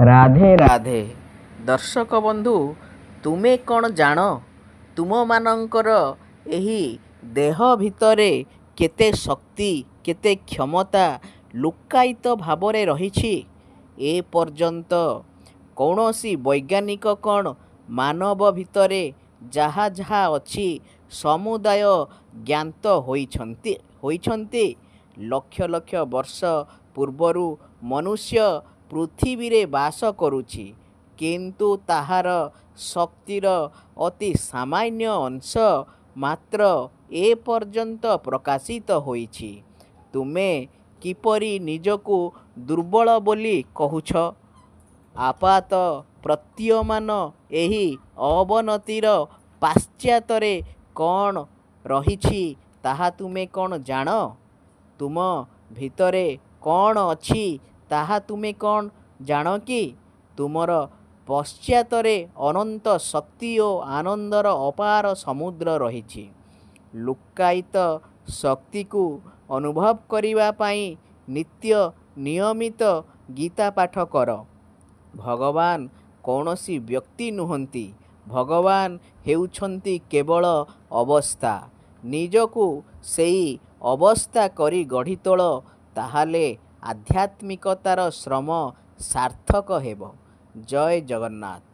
ରାଧେ ରାଧେ। ଦର୍ଶକ ବନ୍ଧୁ, ତୁମେ କ'ଣ ଜାଣ ତୁମମାନଙ୍କର ଏହି ଦେହ ଭିତରେ କେତେ ଶକ୍ତି, କେତେ କ୍ଷମତା ଲୁକ୍କାୟିତ ଭାବରେ ରହିଛି? ଏ ପର୍ଯ୍ୟନ୍ତ କୌଣସି ବୈଜ୍ଞାନିକ କ'ଣ ମାନବ ଭିତରେ ଯାହା ଯାହା ଅଛି ସମୁଦାୟ ଜ୍ଞାତ ହୋଇଛନ୍ତି? ଲକ୍ଷ ଲକ୍ଷ ବର୍ଷ ପୂର୍ବରୁ ମନୁଷ୍ୟ ପୃଥିବୀରେ ବାସ କରୁଛି, କିନ୍ତୁ ତାହାର ଶକ୍ତିର ଅତି ସାମାନ୍ୟ ଅଂଶ ମାତ୍ର ଏ ପର୍ଯ୍ୟନ୍ତ ପ୍ରକାଶିତ ହୋଇଛି। ତୁମେ କିପରି ନିଜକୁ ଦୁର୍ବଳ ବୋଲି କହୁଛ? ଆପାତ ପ୍ରତୀୟମାନ ଏହି ଅବନତିର ପାଶ୍ଚାତ୍ୟରେ କ'ଣ ରହିଛି ତାହା ତୁମେ କ'ଣ ଜାଣ? ତୁମ ଭିତରେ କ'ଣ ଅଛି ତାହା ତୁମେ କ'ଣ ଜାଣ କି? ତୁମର ପଶ୍ଚାତରେ ଅନନ୍ତ ଶକ୍ତି ଓ ଆନନ୍ଦର ଅପାର ସମୁଦ୍ର ରହିଛି। ଲୁକ୍କାୟିତ ଶକ୍ତିକୁ ଅନୁଭବ କରିବା ପାଇଁ ନିତ୍ୟ ନିୟମିତ ଗୀତା ପାଠ କର। ଭଗବାନ କୌଣସି ବ୍ୟକ୍ତି ନୁହନ୍ତି, ଭଗବାନ ହେଉଛନ୍ତି କେବଳ ଅବସ୍ଥା। ନିଜକୁ ସେହି ଅବସ୍ଥା କରି ଗଢ଼ି ତୋଳ, ତାହେଲେ ଆଧ୍ୟାତ୍ମିକତାର ଶ୍ରମ ସାର୍ଥକ ହେବ। ଜୟ ଜଗନ୍ନାଥ।